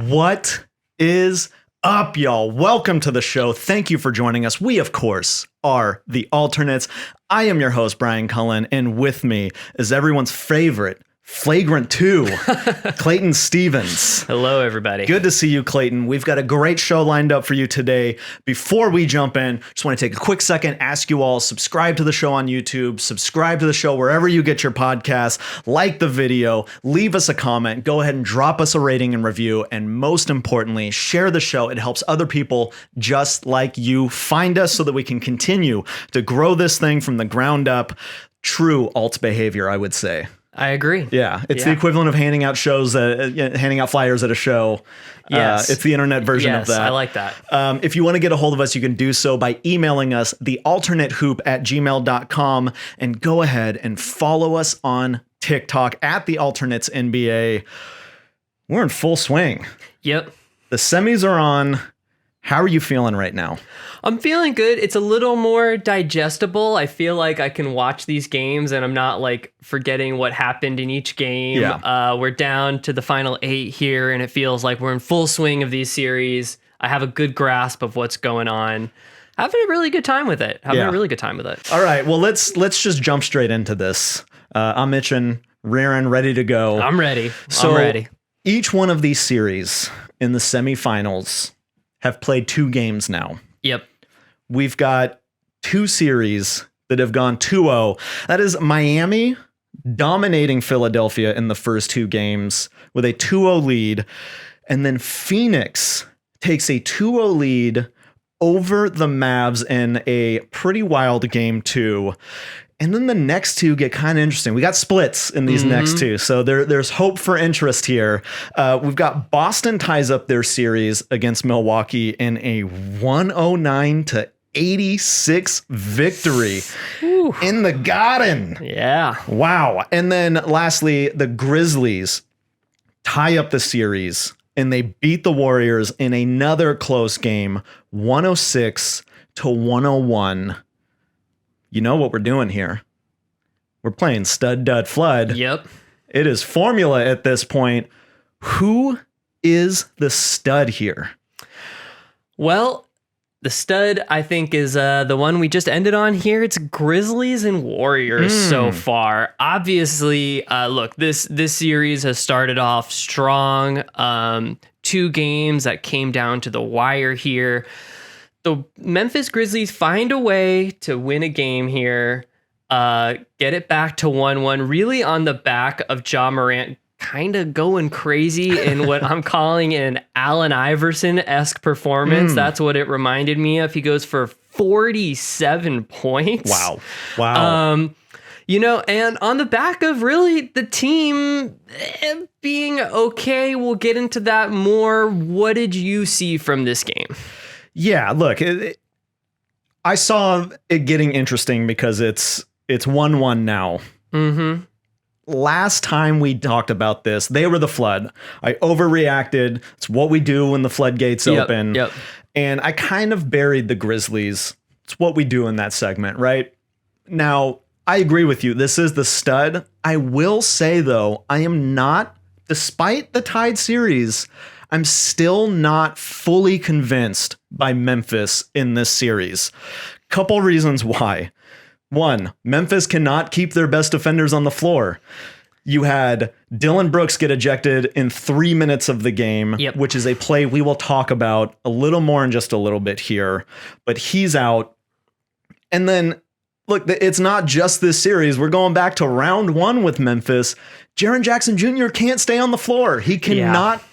What is up, y'all? Welcome to the show. Thank you for joining us. We, of course, are the Alternates. I am your host, Brian Cullen, and with me is everyone's favorite Flagrant 2, Clayton Stevens. Hello, everybody. Good to see you, Clayton. We've got a great show lined up for you today. Before we jump in, just want to take a quick second, ask you all, subscribe to the show on YouTube, subscribe to the show wherever you get your podcasts, like the video, leave us a comment, go ahead and drop us a rating and review, and most importantly, share the show. It helps other people just like you find us so that we can continue to grow this thing from the ground up. True alt behavior, I would say. I agree. Yeah, it's the equivalent of handing out handing out flyers at a show. Yes. It's the internet version of that. I like that. If you want to get a hold of us, you can do so by emailing us, thealternateshoop@gmail.com, and go ahead and follow us on TikTok at The Alternates NBA. We're in full swing. Yep. The semis are on. How are you feeling right now? I'm feeling good. It's a little more digestible. I feel like I can watch these games and I'm not like forgetting what happened in each game. Yeah. We're down to the final 8 here and it feels like we're in full swing of these series. I have a good grasp of what's going on. Having a really good time with it. Yeah. All right. Well, let's just jump straight into this. I'm itching, rearing, ready to go. I'm ready. So I'm ready. Each one of these series in the semifinals have played 2 games now. Yep. We've got 2 series that have gone 2-0. That is Miami dominating Philadelphia in the first 2 games with a 2-0 lead. And then Phoenix takes a 2-0 lead over the Mavs in a pretty wild game 2. And then the next 2 get kind of interesting. We got splits in these next 2, so there's hope for interest here. We've got Boston ties up their series against Milwaukee in a 109-86 victory in the Garden. Yeah. Wow. And then lastly, the Grizzlies tie up the series and they beat the Warriors in another close game, 106-101. You know what we're doing here. We're playing stud, dud, flood. Yep. It is formula at this point. Who is the stud here? Well, the stud, I think, is the one we just ended on here. It's Grizzlies and Warriors so far. Obviously, look, this series has started off strong. 2 games that came down to the wire here. The Memphis Grizzlies find a way to win a game here, get it back to 1-1, really on the back of Ja Morant kind of going crazy in what I'm calling an Allen Iverson-esque performance. That's what it reminded me of. He goes for 47 points. Wow. And on the back of really the team being okay, we'll get into that more. What did you see from this game? Yeah, look, I saw it getting interesting because it's 1-1 now. Mm-hmm. Last time we talked about this, they were the flood. I overreacted. It's what we do when the floodgates open. Yep. And I kind of buried the Grizzlies. It's what we do in that segment, right? Now, I agree with you. This is the stud. I will say, though, I am not, despite the tied series, I'm still not fully convinced by Memphis in this series. Couple reasons why. 1, Memphis cannot keep their best defenders on the floor. You had Dillon Brooks get ejected in 3 minutes of the game, which is a play we will talk about a little more in just a little bit here, but he's out. And then, look, it's not just this series. We're going back to round 1 with Memphis. Jaren Jackson Jr. can't stay on the floor. He cannot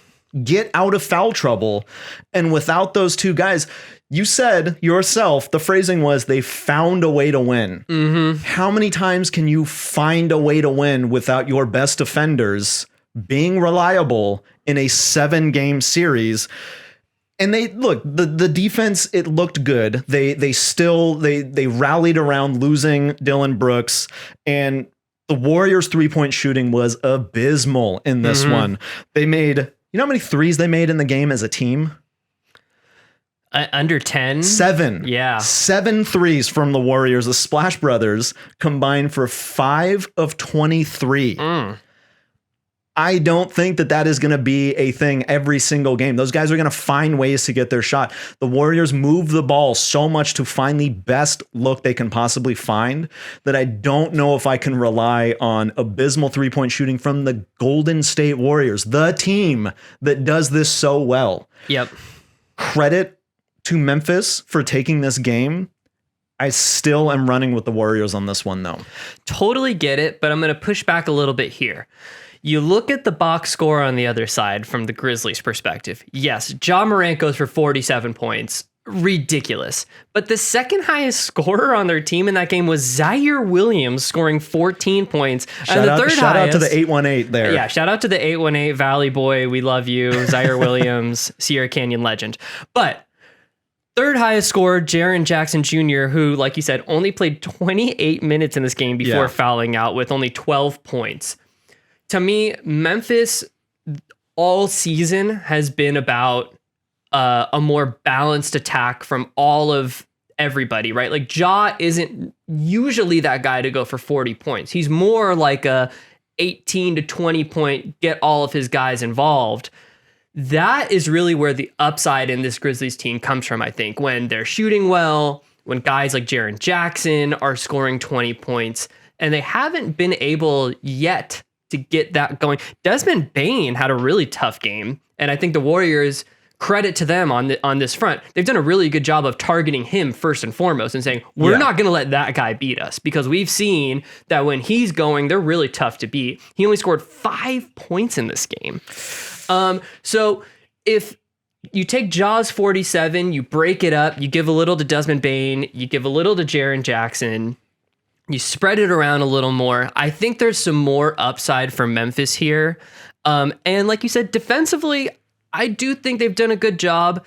get out of foul trouble. And without those 2 guys, you said yourself, the phrasing was they found a way to win. Mm-hmm. How many times can you find a way to win without your best defenders being reliable in a 7-game series? And they look, the defense, it looked good. They rallied around losing Dillon Brooks, and the Warriors' 3-point shooting was abysmal in this one. They made, you know how many threes they made in the game as a team? Under 10? 7. Yeah. 7 threes from the Warriors. The Splash Brothers combined for 5 of 23. I don't think that is going to be a thing every single game. Those guys are going to find ways to get their shot. The Warriors move the ball so much to find the best look they can possibly find that I don't know if I can rely on abysmal three-point shooting from the Golden State Warriors, the team that does this so well. Yep. Credit to Memphis for taking this game. I still am running with the Warriors on this one, though. Totally get it, but I'm going to push back a little bit here. You look at the box score on the other side from the Grizzlies' perspective. Yes, Ja Morant goes for 47 points. Ridiculous. But the second highest scorer on their team in that game was Zaire Williams, scoring 14 points. Shout out to the 818 there. Yeah, shout out to the 818 Valley Boy. We love you. Zaire Williams, Sierra Canyon legend. But third highest scorer, Jaren Jackson Jr., who, like you said, only played 28 minutes in this game before fouling out with only 12 points. To me, Memphis all season has been about a more balanced attack from all of everybody, right? Like Ja isn't usually that guy to go for 40 points. He's more like a 18 to 20 point, get all of his guys involved. That is really where the upside in this Grizzlies team comes from, I think, when they're shooting well, when guys like Jaren Jackson are scoring 20 points, and they haven't been able yet to get that going. Desmond Bane had a really tough game, and I think the Warriors, credit to them on this front, they've done a really good job of targeting him first and foremost and saying, we're not going to let that guy beat us, because we've seen that when he's going, they're really tough to beat. He only scored 5 points in this game. So if you take Ja's 47, you break it up, you give a little to Desmond Bane, you give a little to Jaren Jackson, you spread it around a little more. I think there's some more upside for Memphis here. And like you said, defensively, I do think they've done a good job.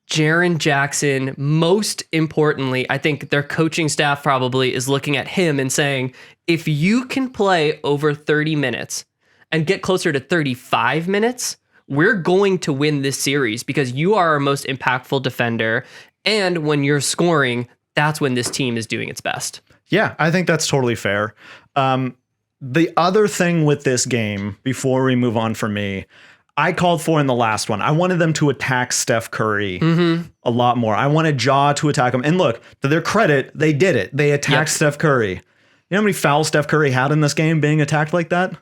Jaren Jackson, most importantly, I think their coaching staff probably is looking at him and saying, if you can play over 30 minutes and get closer to 35 minutes, we're going to win this series because you are our most impactful defender. And when you're scoring, that's when this team is doing its best. Yeah, I think that's totally fair. The other thing with this game, before we move on for me, I called for in the last one, I wanted them to attack Steph Curry a lot more. I wanted Ja to attack him. And look, to their credit, they did it. They attacked Steph Curry. You know how many fouls Steph Curry had in this game being attacked like that?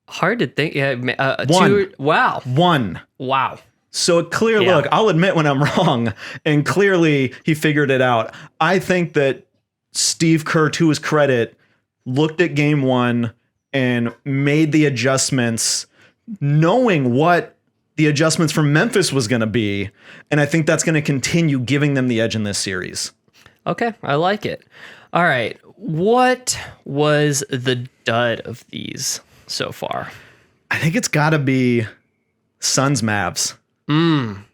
Hard to think. Yeah, One. Wow. One. Wow. So clear, look, I'll admit when I'm wrong, and clearly he figured it out. I think that Steve Kerr, to his credit, looked at game one and made the adjustments, knowing what the adjustments from Memphis was going to be. And I think that's going to continue giving them the edge in this series. Okay, I like it. All right, what was the dud of these so far? I think it's got to be Suns Mavs. I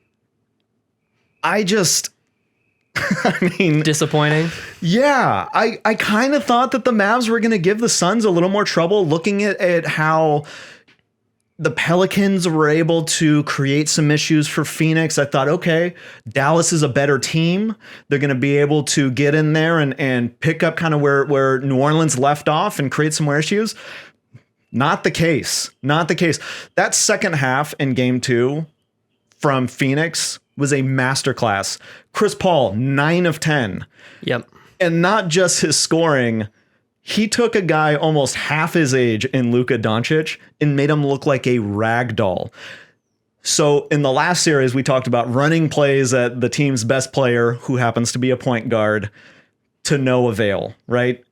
mean, disappointing. Yeah, I kind of thought that the Mavs were going to give the Suns a little more trouble, looking at how the Pelicans were able to create some issues for Phoenix. I thought, okay, Dallas is a better team. They're going to be able to get in there and pick up kind of where New Orleans left off and create some more issues. Not the case. Not the case. That second half in game two from Phoenix was a masterclass. Chris Paul, 9 of 10. Yep. And not just his scoring. He took a guy almost half his age in Luka Doncic and made him look like a rag doll. So in the last series, we talked about running plays at the team's best player, who happens to be a point guard, to no avail, right?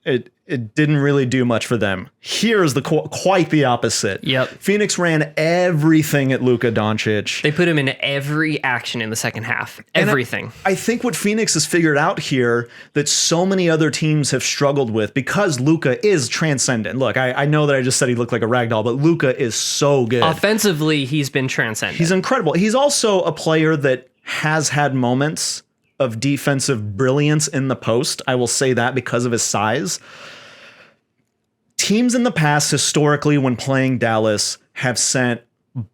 It didn't really do much for them. Here's quite the opposite. Yep. Phoenix ran everything at Luka Doncic. They put him in every action in the second half. Everything. I think what Phoenix has figured out here that so many other teams have struggled with, because Luka is transcendent. Look, I know that I just said he looked like a ragdoll, but Luka is so good. Offensively, he's been transcendent. He's incredible. He's also a player that has had moments of defensive brilliance in the post. I will say that because of his size. Teams in the past, historically, when playing Dallas, have sent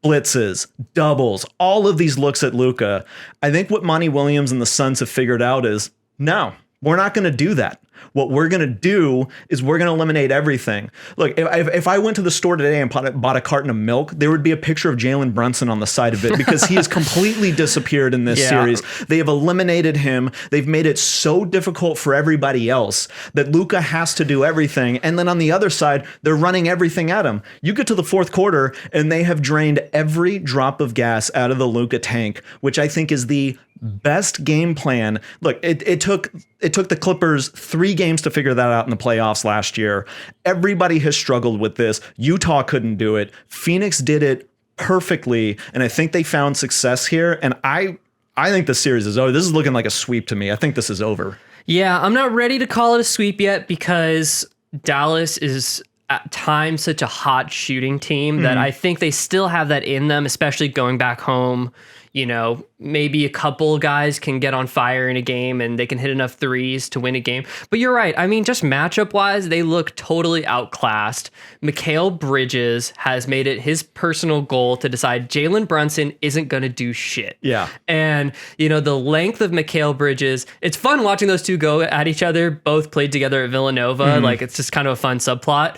blitzes, doubles, all of these looks at Luka. I think what Monty Williams and the Suns have figured out is, no, we're not going to do that. What we're going to do is we're going to eliminate everything. Look, if I went to the store today and bought a carton of milk, there would be a picture of Jalen Brunson on the side of it because he has completely disappeared in this series. They have eliminated him. They've made it so difficult for everybody else that Luka has to do everything. And then on the other side, they're running everything at him. You get to the fourth quarter and they have drained every drop of gas out of the Luka tank, which I think is the best game plan. Look, it took the Clippers 3 games to figure that out in the playoffs last year. Everybody has struggled with this. Utah couldn't do it. Phoenix did it perfectly, and I think they found success here. And I think the series is over. This is looking like a sweep to me. I think this is over. Yeah, I'm not ready to call it a sweep yet because Dallas is at times such a hot shooting team that I think they still have that in them, especially going back home. You know, maybe a couple guys can get on fire in a game and they can hit enough threes to win a game. But you're right. I mean, just matchup wise, they look totally outclassed. Mikal Bridges has made it his personal goal to decide Jalen Brunson isn't going to do shit. Yeah. And, you know, the length of Mikal Bridges, it's fun watching those two go at each other. Both played together at Villanova. Like, it's just kind of a fun subplot.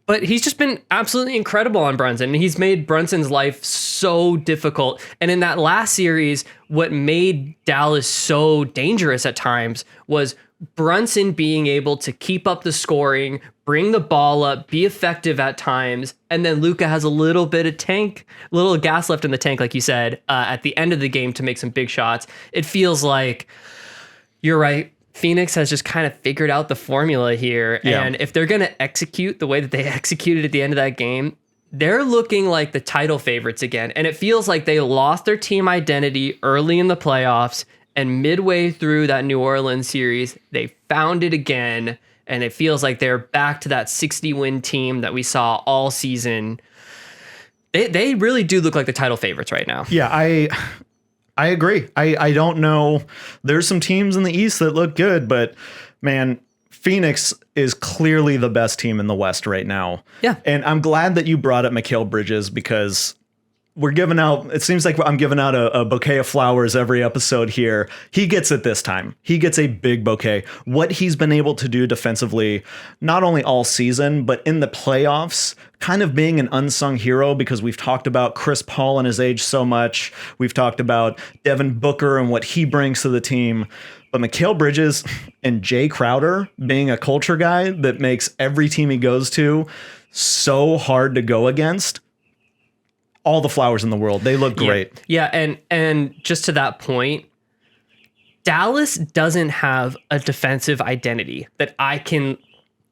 But he's just been absolutely incredible on Brunson. And he's made Brunson's life so difficult. And in that last series, what made Dallas so dangerous at times was Brunson being able to keep up the scoring, bring the ball up, be effective at times. And then Luka has a little bit of little gas left in the tank, like you said, at the end of the game to make some big shots. It feels like, you're right, Phoenix has just kind of figured out the formula here. Yeah. And if they're going to execute the way that they executed at the end of that game, they're looking like the title favorites again. And it feels like they lost their team identity early in the playoffs. And midway through that New Orleans series, they found it again. And it feels like they're back to that 60-win team that we saw all season. They really do look like the title favorites right now. Yeah, I agree. I don't know. There's some teams in the East that look good, but man, Phoenix is clearly the best team in the West right now. Yeah. And I'm glad that you brought up Mikal Bridges because we're giving out, it seems like I'm giving out a bouquet of flowers every episode here. He gets it this time. He gets a big bouquet. What he's been able to do defensively, not only all season, but in the playoffs, kind of being an unsung hero because we've talked about Chris Paul and his age so much. We've talked about Devin Booker and what he brings to the team. But Mikal Bridges and Jay Crowder being a culture guy that makes every team he goes to so hard to go against. All the flowers in the world. They look great. Yeah, and just to that point, Dallas doesn't have a defensive identity that I can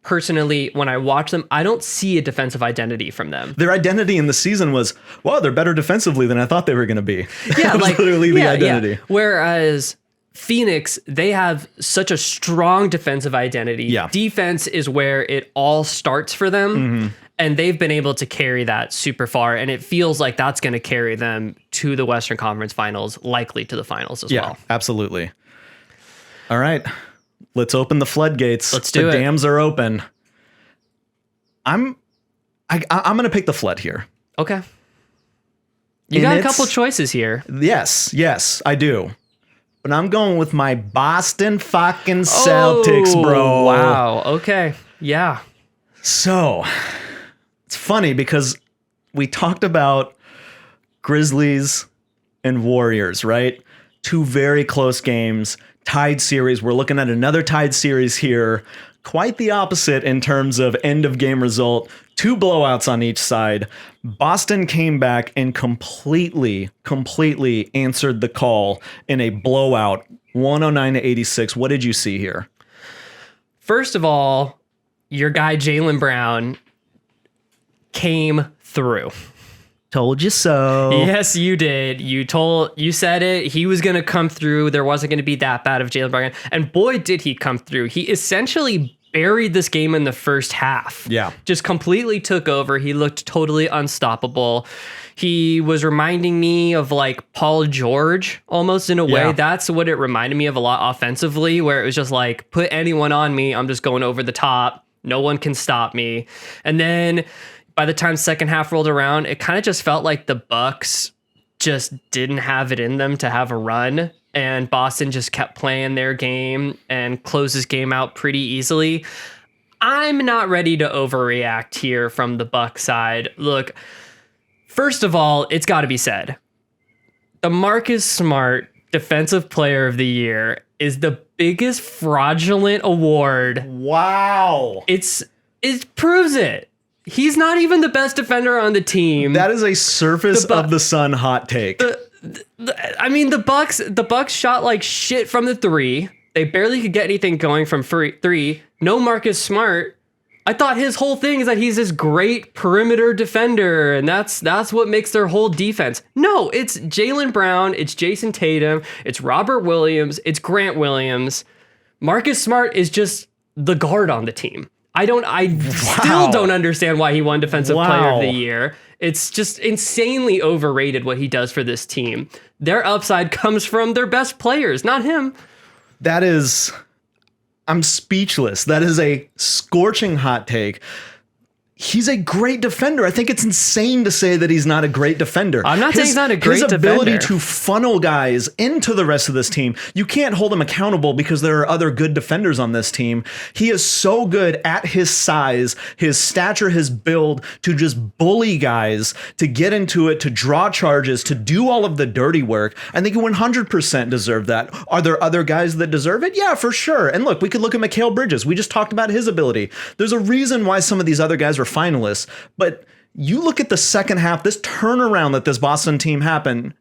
personally, when I watch them, I don't see a defensive identity from them. Their identity in the season was, well, they're better defensively than I thought they were going to be. Yeah, that was like literally the identity. Yeah. Whereas Phoenix, they have such a strong defensive identity. Yeah. Defense is where it all starts for them. And they've been able to carry that super far. And it feels like that's going to carry them to the Western Conference Finals, likely to the finals as well. Absolutely. All right. Let's open the floodgates. Let's do it. The dams are open. I'm going to pick the flood here. Okay. You got a couple choices here. Yes, I do. But I'm going with my Boston fucking Celtics, bro. Wow. Okay. Yeah. So, it's funny because we talked about Grizzlies and Warriors, right? 2 very close games, tied series. We're looking at another tied series here. Quite the opposite in terms of end of game result. 2 blowouts on each side. Boston came back and completely answered the call in a blowout, 109-86. What did you see here? First of all, your guy Jaylen Brown came through. Told you so. Yes, you did. You said it. He was going to come through. There wasn't going to be that bad of Jaylen Brown. And boy, did he come through. He essentially buried this game in the first half. Yeah. Just completely took over. He looked totally unstoppable. He was reminding me of like Paul George almost in a way. That's what it reminded me of a lot offensively, where it was just like, put anyone on me, I'm just going over the top. No one can stop me. And then by the time second half rolled around, it kind of just felt like the Bucks just didn't have it in them to have a run. and Boston just kept playing their game and closed this game out pretty easily. I'm not ready to overreact here from the Buck side. Look, first of all, it's got to be said, the Marcus Smart Defensive Player of the Year is the biggest fraudulent award. Wow. It proves it. He's not even the best defender on the team. That is a surface of the sun hot take. I mean, the Bucks shot like shit from the three. They barely could get anything going from three. No Marcus Smart. I thought his whole thing is that he's this great perimeter defender, and that's what makes their whole defense. No, it's Jaylen Brown, it's Jason Tatum, it's Robert Williams, it's Grant Williams. Marcus Smart is just the guard on the team. Still don't understand why he won Defensive Player of the Year. It's just insanely overrated what he does for this team. Their upside comes from their best players, not him. I'm speechless. That is a scorching hot take. He's a great defender. I think it's insane to say that he's not a great defender. I'm not saying he's not a great defender. His ability to funnel guys into the rest of this team, you can't hold him accountable because there are other good defenders on this team. He is so good at his size, his stature, his build, to just bully guys, to get into it, to draw charges, to do all of the dirty work. I think he 100% deserved that. Are there other guys that deserve it? Yeah, for sure. And look, we could look at Mikal Bridges. We just talked about his ability. There's a reason why some of these other guys are finalists, but you look at the second half, this turnaround that this Boston team had in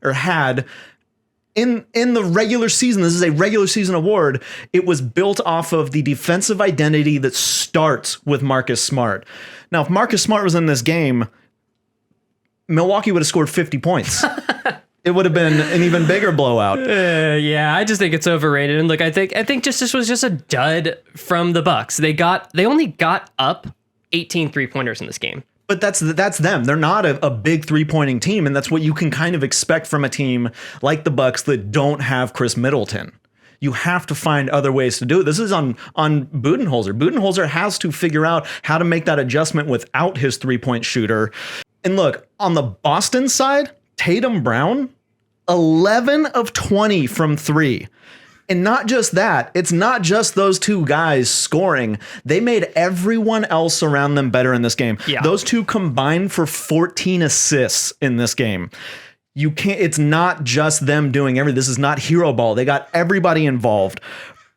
the regular season. This is a regular season award. It was built off of the defensive identity that starts with Marcus Smart. Now, if Marcus Smart was in this game, Milwaukee would have scored 50 points. It would have been an even bigger blowout. Yeah, I just think it's overrated. And look, I think just this was just a dud from the Bucks. They only got up 18 3-pointers in this game. But that's them. They're not a big three-pointing team, and that's what you can kind of expect from a team like the Bucks that don't have Chris Middleton. You have to find other ways to do it. This is on Budenholzer. Budenholzer has to figure out how to make that adjustment without his three-point shooter. And look, on the Boston side, Tatum Brown, 11 of 20 from three. And not just that, it's not just those two guys scoring. They made everyone else around them better in this game. Yeah. Those two combined for 14 assists in this game. It's not just them doing everything. This is not hero ball. They got everybody involved.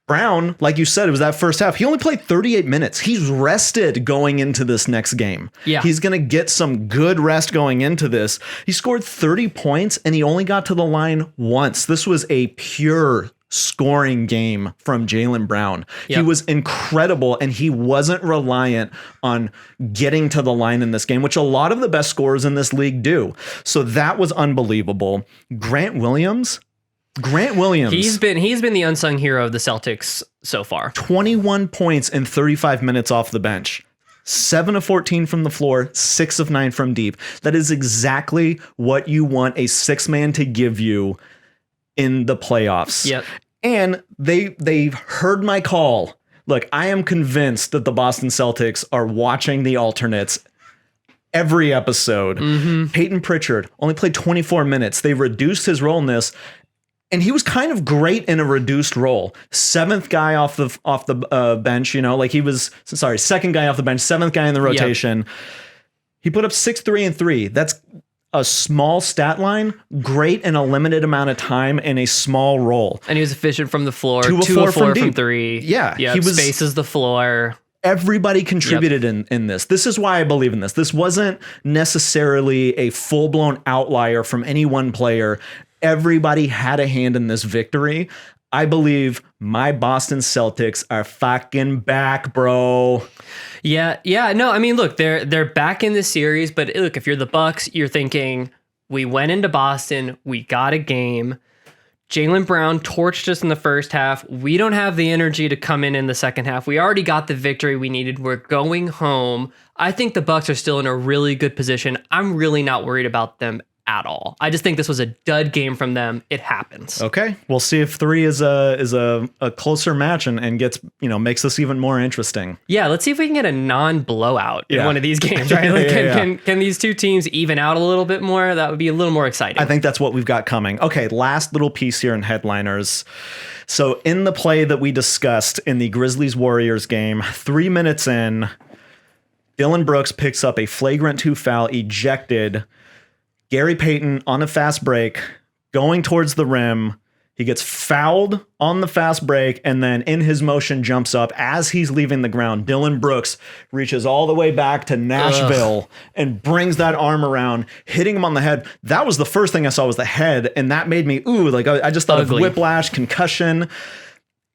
Brown, like you said, it was that first half. He only played 38 minutes. He's rested going into this next game. Yeah. He's going to get some good rest going into this. He scored 30 points and he only got to the line once. This was a pure scoring game from Jaylen Brown. Yep. He was incredible, and he wasn't reliant on getting to the line in this game, which a lot of the best scorers in this league do. So that was unbelievable. Grant Williams. He's been the unsung hero of the Celtics so far. 21 points in 35 minutes off the bench. 7 of 14 from the floor, 6 of 9 from deep. That is exactly what you want a six-man to give you in the playoffs. Yep. And they've heard my call. Look, I am convinced that the Boston Celtics are watching the alternates every episode. Mm-hmm. Peyton Pritchard only played 24 minutes. They reduced his role in this, and he was kind of great in a reduced role. Seventh guy off the bench, second guy off the bench, seventh guy in the rotation. Yep. He put up 6, 3, and 3. That's a small stat line, great in a limited amount of time in a small role. And he was efficient from the floor. 2 of 4 from 3. Yeah. Yep, he spaces the floor. Everybody contributed in this. This is why I believe in this. This wasn't necessarily a full-blown outlier from any one player. Everybody had a hand in this victory. I believe my Boston Celtics are fucking back, bro. Yeah. No, I mean, look, they're back in the series, but look, if you're the Bucks, you're thinking, we went into Boston, we got a game. Jaylen Brown torched us in the first half. We don't have the energy to come in the second half. We already got the victory we needed. We're going home. I think the Bucks are still in a really good position. I'm really not worried about them at all. I just think this was a dud game from them. It happens. Okay, we'll see if 3 is a closer match and gets, makes this even more interesting. Yeah, let's see if we can get a non-blowout in one of these games, right? Like, can these two teams even out a little bit more? That would be a little more exciting. I think that's what we've got coming. Okay, last little piece here in headliners. So in the play that we discussed in the Grizzlies-Warriors game, 3 minutes in, Dillon Brooks picks up a flagrant 2 foul, ejected. Gary Payton on a fast break, going towards the rim. He gets fouled on the fast break, and then in his motion jumps up. As he's leaving the ground, Dillon Brooks reaches all the way back to Nashville and brings that arm around, hitting him on the head. That was the first thing I saw was the head, and that made me, I just thought of whiplash, concussion.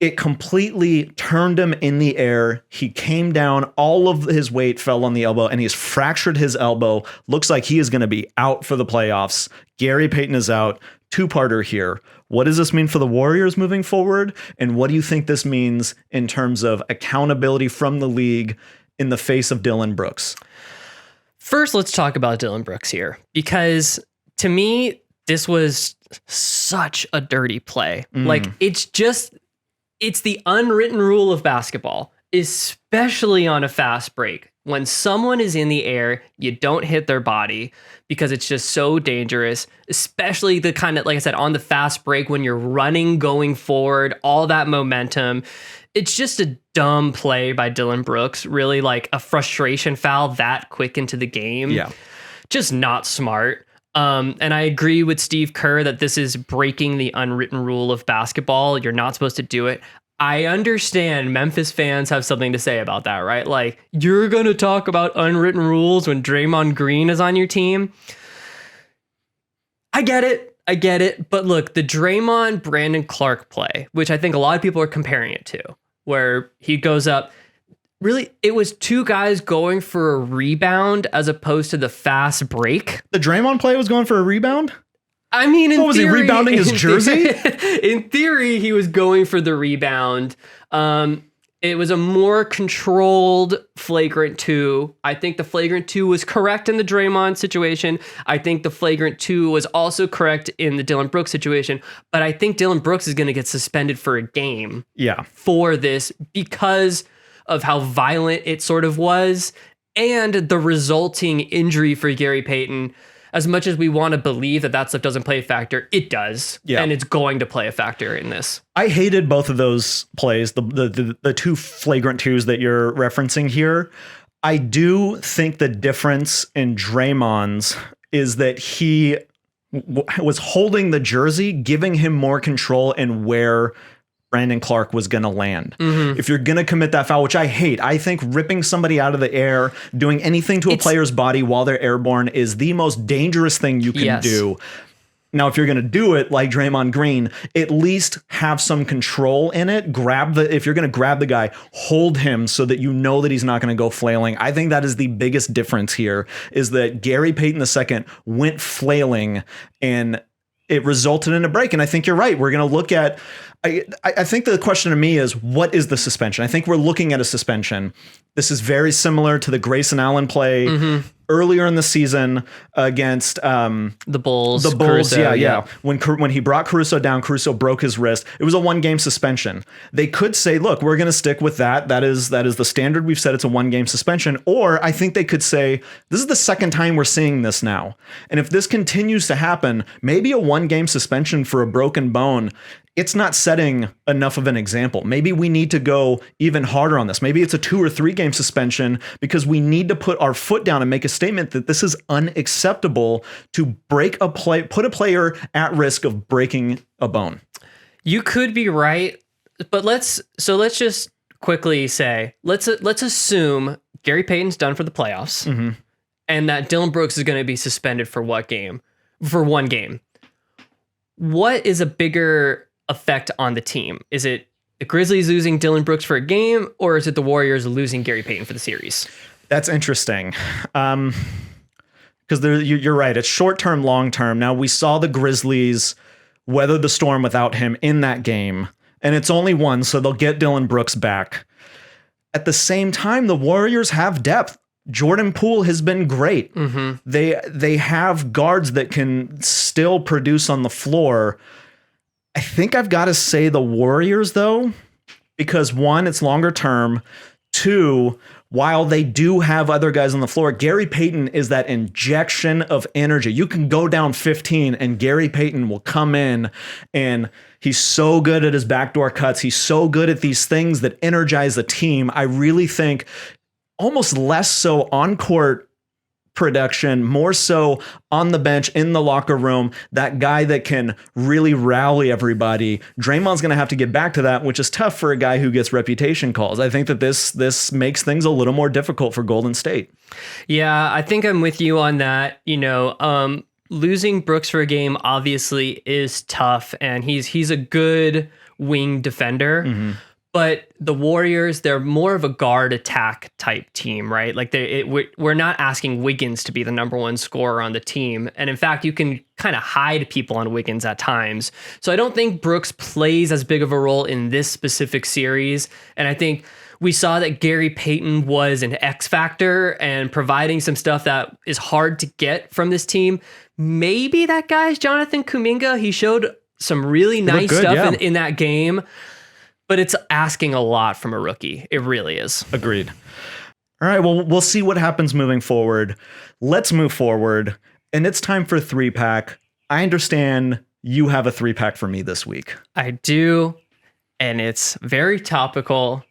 It completely turned him in the air. He came down. All of his weight fell on the elbow, and he's fractured his elbow. Looks like he is going to be out for the playoffs. Gary Payton is out. 2-parter here. What does this mean for the Warriors moving forward? And what do you think this means in terms of accountability from the league in the face of Dillon Brooks? First, let's talk about Dillon Brooks here, because to me, this was such a dirty play. Like, it's the unwritten rule of basketball, especially on a fast break. When someone is in the air, you don't hit their body because it's just so dangerous, especially the kind of, like I said, on the fast break when you're running, going forward, all that momentum. It's just a dumb play by Dillon Brooks, really like a frustration foul that quick into the game. Yeah. Just not smart. And I agree with Steve Kerr that this is breaking the unwritten rule of basketball. You're not supposed to do it. I understand Memphis fans have something to say about that, right? Like, you're going to talk about unwritten rules when Draymond Green is on your team. I get it. But look, the Draymond Brandon Clark play, which I think a lot of people are comparing it to, where he goes up. Really, it was 2 guys going for a rebound as opposed to the fast break. The Draymond play was going for a rebound? I mean, in was theory, he rebounding his jersey? In theory, he was going for the rebound. It was a more controlled flagrant 2. I think the flagrant 2 was correct in the Draymond situation. I think the flagrant 2 was also correct in the Dillon Brooks situation. But I think Dillon Brooks is going to get suspended for a game for this because of how violent it sort of was and the resulting injury for Gary Payton. As much as we want to believe that stuff doesn't play a factor, it does. Yeah. And it's going to play a factor in this. I hated both of those plays, the 2 flagrant 2s that you're referencing here. I do think the difference in Draymond's is that he was holding the jersey, giving him more control in where Brandon Clark was going to land. If you're going to commit that foul, which I hate, I think ripping somebody out of the air, doing anything to a player's body while they're airborne is the most dangerous thing you can do. Now, if you're going to do it like Draymond Green, at least have some control in it. If you're going to grab the guy, hold him so that you know that he's not going to go flailing. I think that is the biggest difference here, is that Gary Payton II went flailing and it resulted in a break. And I think you're right. We're going to look at, I think the question to me is, what is the suspension? I think we're looking at a suspension. This is very similar to the Grayson Allen play earlier in the season against the Bulls. The Bulls, Caruso, yeah. When he brought Caruso down, Caruso broke his wrist. It was a 1-game suspension. They could say, look, we're going to stick with that. That is the standard. We've said it's a 1-game suspension. Or I think they could say, this is the second time we're seeing this now. And if this continues to happen, maybe a 1-game suspension for a broken bone, it's not setting enough of an example. Maybe we need to go even harder on this. Maybe it's a 2 or 3 game suspension because we need to put our foot down and make a statement that this is unacceptable to put a player at risk of breaking a bone. You could be right, but let's just quickly say, let's assume Gary Payton's done for the playoffs and that Dillon Brooks is going to be suspended for what game? For 1 game. What is a bigger effect on the team? Is it the Grizzlies losing Dillon Brooks for a game, or is it the Warriors losing Gary Payton for the series? That's interesting. Because you're right. It's short term, long term. Now, we saw the Grizzlies weather the storm without him in that game, and it's only 1, so they'll get Dillon Brooks back. At the same time, the Warriors have depth. Jordan Poole has been great. They have guards that can still produce on the floor. I think I've got to say the Warriors, though, because one, it's longer term. Two, while they do have other guys on the floor, Gary Payton is that injection of energy. You can go down 15 and Gary Payton will come in, and he's so good at his backdoor cuts. He's so good at these things that energize the team. I really think almost less so on court production, more so on the bench, in the locker room, that guy that can really rally everybody. Draymond's going to have to get back to that, which is tough for a guy who gets reputation calls. I think that this makes things a little more difficult for Golden State. Yeah, I think I'm with you on that. Losing Brooks for a game obviously is tough, and he's a good wing defender. But the Warriors, they're more of a guard attack type team, right? Like we're not asking Wiggins to be the number one scorer on the team. And in fact, you can kind of hide people on Wiggins at times. So I don't think Brooks plays as big of a role in this specific series. And I think we saw that Gary Payton was an X factor and providing some stuff that is hard to get from this team. Maybe that guy's Jonathan Kuminga. He showed some really nice stuff in that game. But it's asking a lot from a rookie. It really is. Agreed. All right, well, we'll see what happens moving forward. Let's move forward. And it's time for 3-pack. I understand you have a 3-pack for me this week. I do. And it's very topical.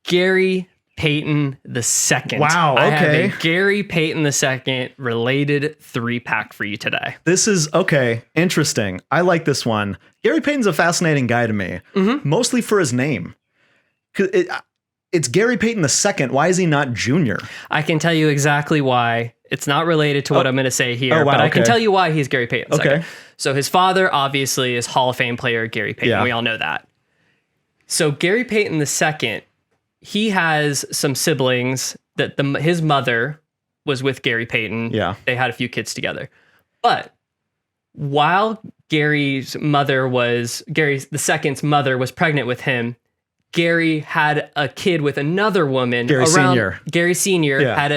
Gary Payton II. Wow, okay. I have a Gary Payton II related 3-pack for you today. This is, okay, interesting. I like this one. Gary Payton's a fascinating guy to me, mostly for his name. It's Gary Payton II. Why is he not Junior? I can tell you exactly why. It's not related to what I'm going to say here, but I can tell you why he's Gary Payton II. Okay. So his father, obviously, is Hall of Fame player Gary Payton. Yeah. We all know that. So Gary Payton II, he has some siblings that his mother was with Gary Payton. Yeah. They had a few kids together. But while Gary's II's mother was pregnant with him, Gary had a kid with another woman. Gary Sr. had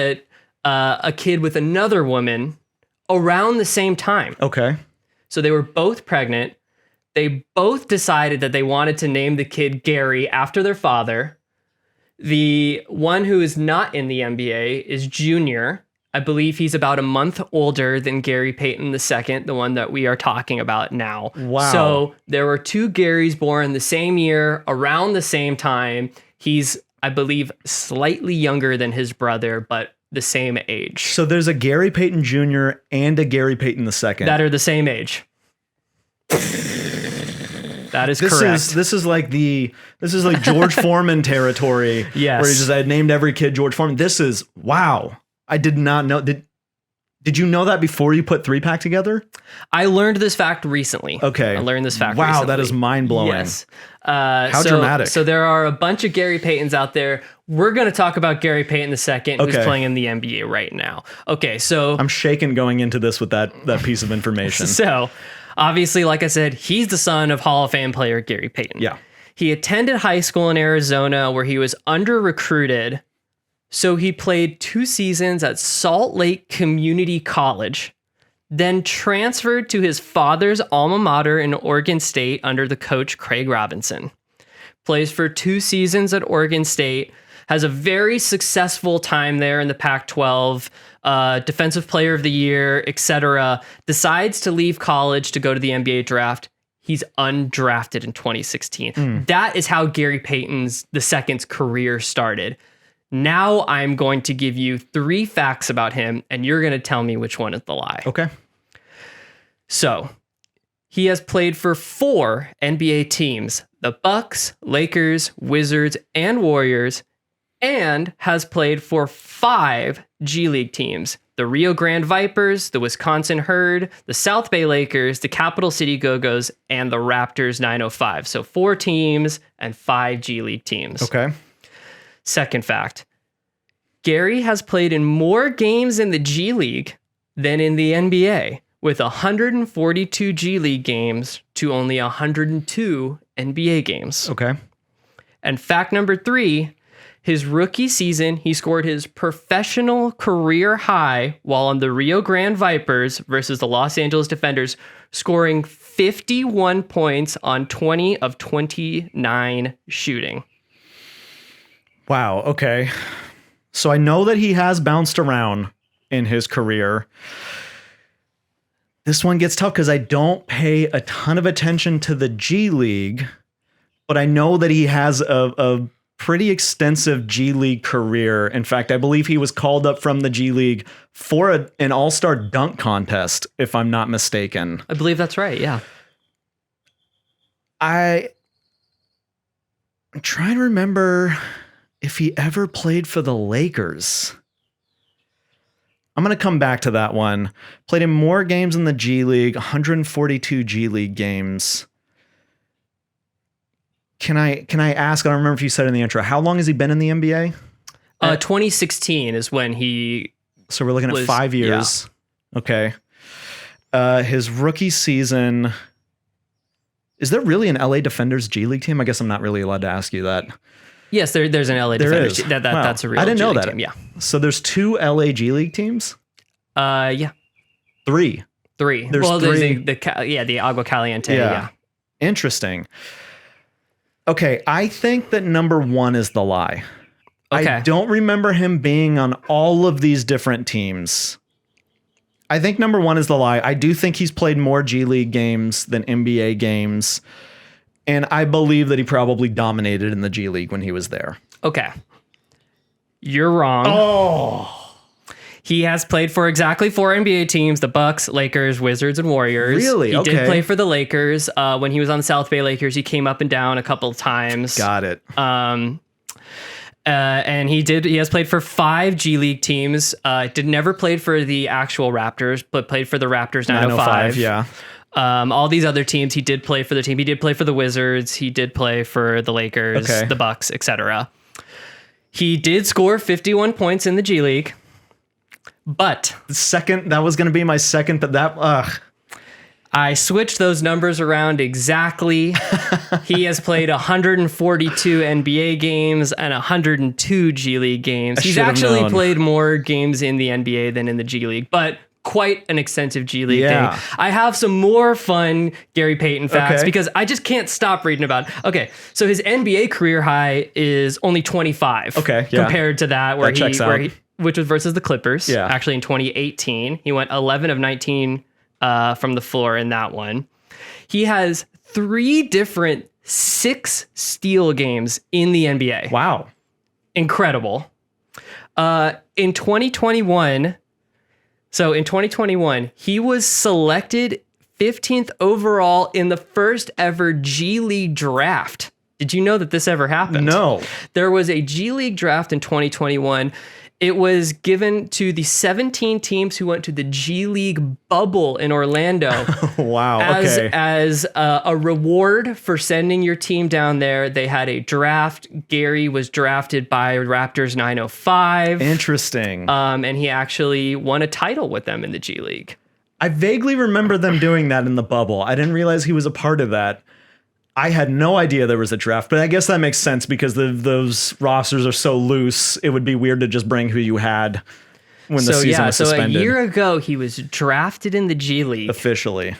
a kid with another woman around the same time. Okay. So they were both pregnant. They both decided that they wanted to name the kid Gary after their father. The one who is not in the NBA is Junior. I believe he's about a month older than Gary Payton II, the one that we are talking about now. Wow. So there were two Garys born the same year, around the same time. He's, I believe, slightly younger than his brother, but the same age. So there's a Gary Payton Jr. and a Gary Payton II. That are the same age. That is correct. This is like George Foreman territory. Yes. Where I named every kid George Foreman. This is, wow. I did not know. Did you know that before you put 3-pack together? I learned this fact recently. Okay. I learned this fact recently. Wow, that is mind-blowing. Yes. How dramatic. So there are a bunch of Gary Paytons out there. We're going to talk about Gary Payton II, who's playing in the NBA right now. Okay, so... I'm shaken going into this with that piece of information. So, obviously, like I said, he's the son of Hall of Fame player Gary Payton. Yeah. He attended high school in Arizona where he was under-recruited. So he played 2 seasons at Salt Lake Community College, then transferred to his father's alma mater in Oregon State under the coach Craig Robinson. Plays for 2 seasons at Oregon State, has a very successful time there in the Pac-12, Defensive Player of the Year, etc. Decides to leave college to go to the NBA draft. He's undrafted in 2016. That is how Gary Payton II's career started. Now I'm going to give you 3 facts about him, and you're going to tell me which one is the lie. Okay. So, he has played for 4 NBA teams, the Bucks, Lakers, Wizards, and Warriors, and has played for 5 G League teams, the Rio Grande Vipers, the Wisconsin Herd, the South Bay Lakers, the Capital City Go-Go's, and the Raptors 905. So 4 teams and 5 G League teams. Okay. Second fact, Gary has played in more games in the G League than in the NBA, with 142 G League games to only 102 NBA games. Okay. And fact number 3, His rookie season, he scored his professional career high while on the Rio Grande Vipers versus the Los Angeles Defenders, scoring 51 points on 20 of 29 shooting. Wow. Okay. So I know that he has bounced around in his career. This one gets tough because I don't pay a ton of attention to the G League, but I know that he has a pretty extensive G League career. In fact, I believe he was called up from the G League for an all-star dunk contest, if I'm not mistaken. I believe that's right, yeah. I'm trying to remember if he ever played for the Lakers. I'm going to come back to that one. Played in more games in the G League, 142 G League games. Can I ask, I don't remember if you said in the intro, how long has he been in the NBA? 2016 is when he So we're looking at 5 years. Yeah. Okay. His rookie season, is there really an LA Defenders G League team? I guess I'm not really allowed to ask you that. Yes, there's an LA Defenders team. That's a real I didn't know G League that. team, yeah. So there's 2 LA G League teams? Yeah. 3. There's 3. There's the Agua Caliente, yeah. Interesting. Okay, I think that number 1 is the lie. Okay. I don't remember him being on all of these different teams. I think number 1 is the lie. I do think he's played more G League games than NBA games. And I believe that he probably dominated in the G League when he was there. Okay. You're wrong. Oh. He has played for exactly 4 NBA teams, the Bucks, Lakers, Wizards, and Warriors. Really? He Okay. did play for the Lakers. When he was on the South Bay Lakers, he came up and down a couple of times. Got it. And he has played for 5 G League teams. Never played for the actual Raptors, but played for the Raptors 905. Yeah. All these other teams, he did play for the team. He did play for the Wizards. He did play for the Lakers, the Bucks, etc. He did score 51 points in the G League. But that was going to be my second, but I switched those numbers around exactly. He has played 142 NBA games and 102 G League games. He's actually played more games in the NBA than in the G League, but quite an extensive G League thing. I have some more fun Gary Payton facts because I just can't stop reading about it. Okay, so his NBA career high is only 25. Compared to that, which was versus the Clippers. Yeah. Actually, in 2018, he went 11 of 19 from the floor in that one. He has 3 different 6 steal games in the NBA. Wow. Incredible. In 2021, he was selected 15th overall in the first ever G League draft. Did you know that this ever happened? No. There was a G League draft in 2021. It was given to the 17 teams who went to the G League bubble in Orlando. Wow. As a reward for sending your team down there, they had a draft. Gary was drafted by Raptors 905. Interesting. And he actually won a title with them in the G League. I vaguely remember them doing that in the bubble. I didn't realize he was a part of that. I had no idea there was a draft, but I guess that makes sense because those rosters are so loose. It would be weird to just bring who you had when the season was suspended. So a year ago, he was drafted in the G League. Officially,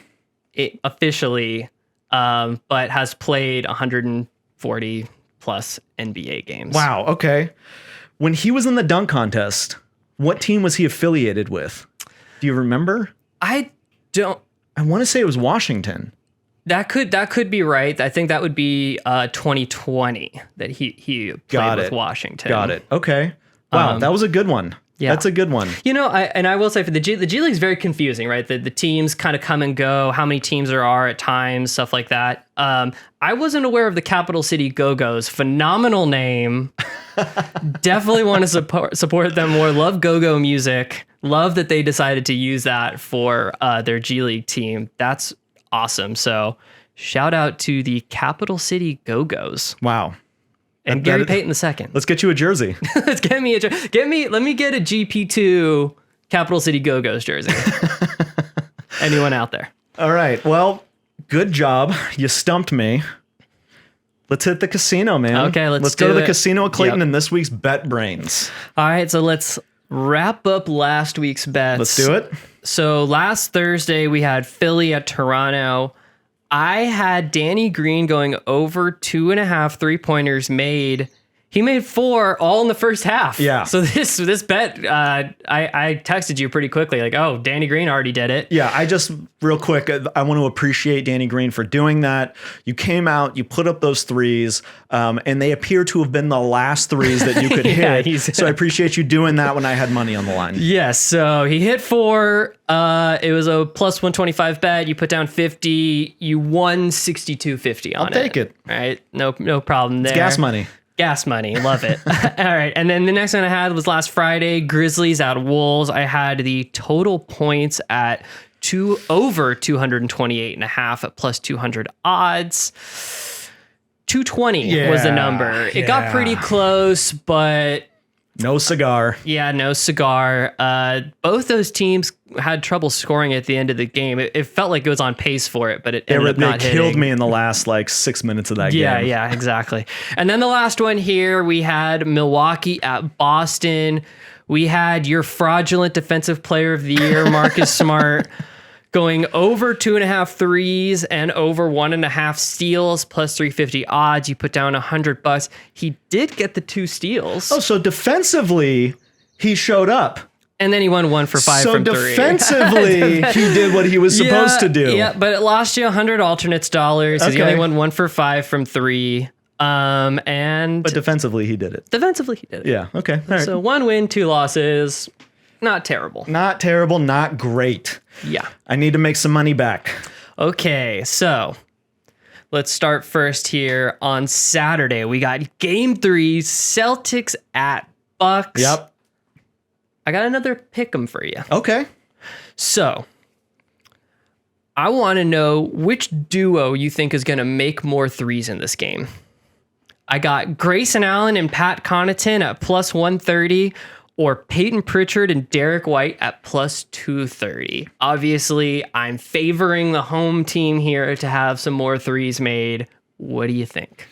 but has played 140 plus NBA games. Wow, okay. When he was in the dunk contest, what team was he affiliated with? Do you remember? I don't. I want to say it was Washington. That could be right. I think that would be 2020 that he played with Washington. Got it. Okay. Wow, that was a good one. Yeah, that's a good one. You know, I will say for the G League is very confusing, right? The teams kind of come and go. How many teams there are at times, stuff like that. I wasn't aware of the Capital City Go-Go's. Phenomenal name. Definitely want to support them more. Love go-go music. Love that they decided to use that for their G League team. That's awesome. So shout out to the Capital City Go-Go's. Wow. And Gary Payton II. Let's get you a jersey. Let's let me get a GP2 Capital City Go-Go's jersey. Anyone out there? All right. Well, good job. You stumped me. Let's hit the casino, man. Okay, let's go do to the it. casino at Clayton Yep. in this week's Bet Brains. All right, so let's wrap up last week's bets. Let's do it. So last Thursday we had Philly at Toronto. I had Danny Green going over 2.5 3-pointers made. He made 4 all in the first half. Yeah. So this bet, I texted you pretty quickly, like, oh, Danny Green already did it. Yeah, I just, real quick, I want to appreciate Danny Green for doing that. You came out, you put up those threes, and they appear to have been the last threes that you could Yeah, hit. So I appreciate you doing that when I had money on the line. Yes, so he hit 4. It was a plus 125 bet. You put down 50. You won 62.50 on it. I'll take it. All right, no problem there. Gas money. Gas money, love it. All right, and then the next one I had was last Friday, Grizzlies at Wolves. I had the total points at over 228.5 at plus 200 odds. 220 was the number. It got pretty close, but no cigar. yeah, no cigar. Both those teams had trouble scoring at the end of the game. It felt like it was on pace for it, but it ended up not They hitting. killed me in the last 6 minutes of that game. Yeah, exactly. And then the last one here, we had Milwaukee at Boston. We had your fraudulent defensive player of the year, Marcus Smart, going over 2.5 threes and over 1.5 steals plus 350 odds. You put down $100. He did get the 2 steals. Oh, so defensively, he showed up. And then he won 1 for 5 from 3. So defensively, he did what he was supposed to do. Yeah, but it lost you 100 alternates dollars because he only won 1 for 5 from 3. And But defensively, he did it. defensively he did it. Yeah, okay. All right. So 1 win, 2 losses. Not terrible. Not terrible, not great. Yeah. I need to make some money back. Okay, so let's start first here on Saturday. We got Game 3, Celtics at Bucks. Yep. I got another pick'em for you. Okay. So I want to know which duo you think is going to make more threes in this game. I got Grayson Allen and Pat Connaughton at plus 130, or Peyton Pritchard and Derek White at plus 230. Obviously, I'm favoring the home team here to have some more threes made. What do you think?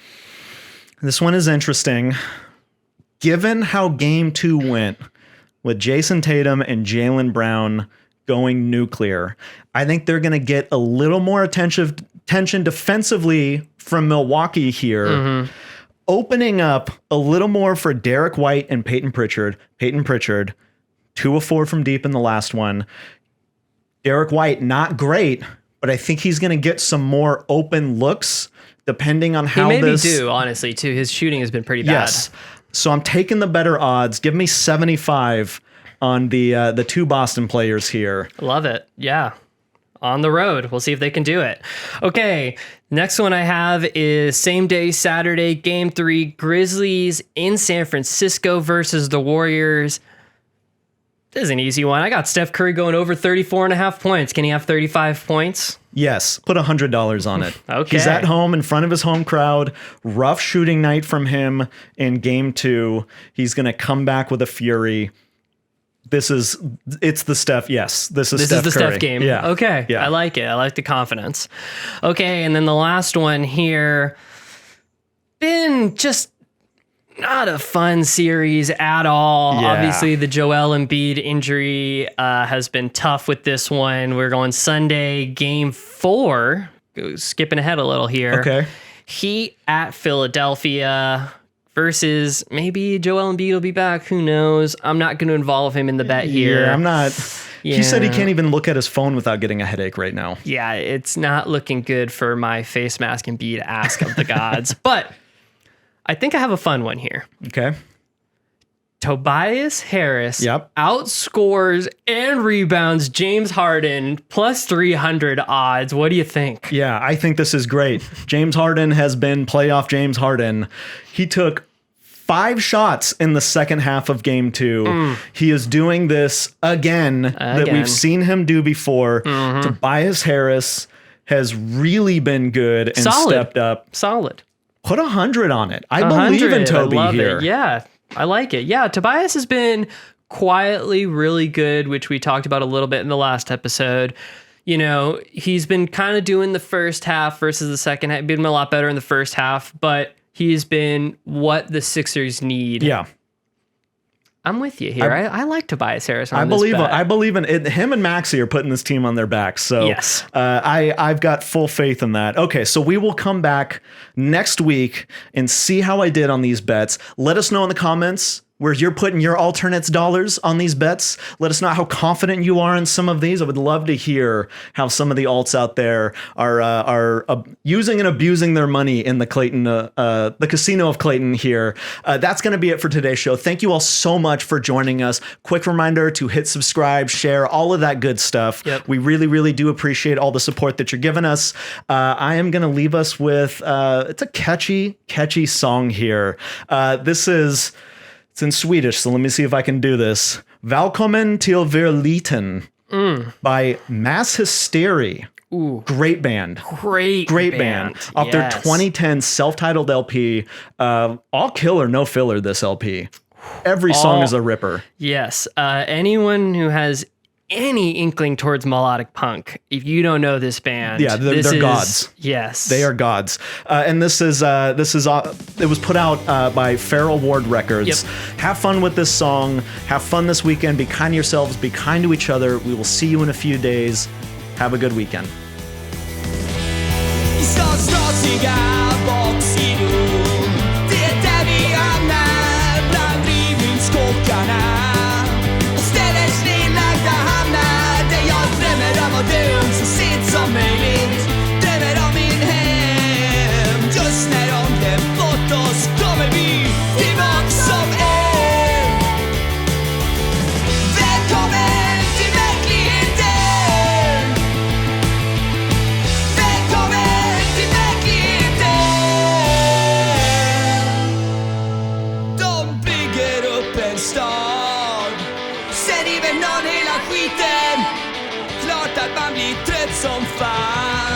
This one is interesting. Given how game 2 went with Jason Tatum and Jaylen Brown going nuclear, I think they're going to get a little more attention defensively from Milwaukee here. Mm-hmm. Opening up a little more for Derek White and Peyton Pritchard. Peyton Pritchard, 2 of 4 from deep in the last one. Derek White, not great, but I think he's going to get some more open looks depending on how he maybe this... do, honestly, too. His shooting has been pretty bad. Yes. So I'm taking the better odds. Give me 75 on the 2 Boston players here. Love it. Yeah. On the road. We'll see if they can do it. Okay. Next one I have is same day Saturday, Game 3, Grizzlies in San Francisco versus the Warriors. This is an easy one. I got Steph Curry going over 34.5 points. Can he have 35 points? Yes, put $100 on it. Okay. He's at home in front of his home crowd. Rough shooting night from him in game 2. He's going to come back with a fury. It's the Steph. Yes, this is Steph the Curry. Steph game. Yeah. Okay. Yeah. I like it. I like the confidence. Okay. And then the last one here. Been just not a fun series at all. Yeah. Obviously, the Joel Embiid injury has been tough with this one. We're going Sunday, Game 4. Skipping ahead a little here. Okay. Heat at Philadelphia versus maybe Joel Embiid will be back. Who knows? I'm not going to involve him in the bet here. Yeah, I'm not. Yeah. He said he can't even look at his phone without getting a headache right now. Yeah, it's not looking good for my face mask Embiid ask of the gods. But I think I have a fun one here. Okay. Tobias Harris outscores and rebounds James Harden plus 300 odds. What do you think? Yeah, I think this is great. James Harden has been playoff James Harden. He took 5 shots in the second half of game 2. He is doing this again that we've seen him do before. Tobias Harris has really been good and stepped up. Solid. Put 100 on it. I believe in Toby here. Yeah, I like it. Yeah, Tobias has been quietly really good, which we talked about a little bit in the last episode. you know, he's been kind of doing the first half versus the second half. Been a lot better in the first half, but he's been what the Sixers need. Yeah. I'm with you here. I like Tobias Harris. I believe in it. Him and Maxey are putting this team on their backs. So yes, I've got full faith in that. Okay, so we will come back next week and see how I did on these bets. Let us know in the comments where you're putting your alternates dollars on these bets. Let us know how confident you are in some of these. I would love to hear how some of the alts out there are using and abusing their money in the Clayton, the casino of Clayton here. That's going to be it for today's show. Thank you all so much for joining us. Quick reminder to hit subscribe, share, all of that good stuff. Yep. We really, really do appreciate all the support that you're giving us. I am going to leave us with, it's a catchy song here. It's in Swedish, so let me see if I can do this. Välkommen till Verkligheten by Masshysteri. Ooh, great band. Great band. Off their 2010 self-titled LP. All killer, no filler, this LP. Every song is a ripper. Yes. Anyone who has any inkling towards melodic punk, if you don't know this band, they're gods. Yes, they are gods. And it was put out by Feral Ward Records. Yep. Have fun with this song. Have fun this weekend. Be kind to yourselves. Be kind to each other. We will see you in a few days. Have a good weekend. Så sent som möjligt drömmer om min hem. Just när de glömt bort oss kommer vi tillbaka som en. Välkommen till verkligheten. Välkommen till verkligheten. De bygger upp en stad. Sen river någon hela skiten. Klart att man blir trött som fan.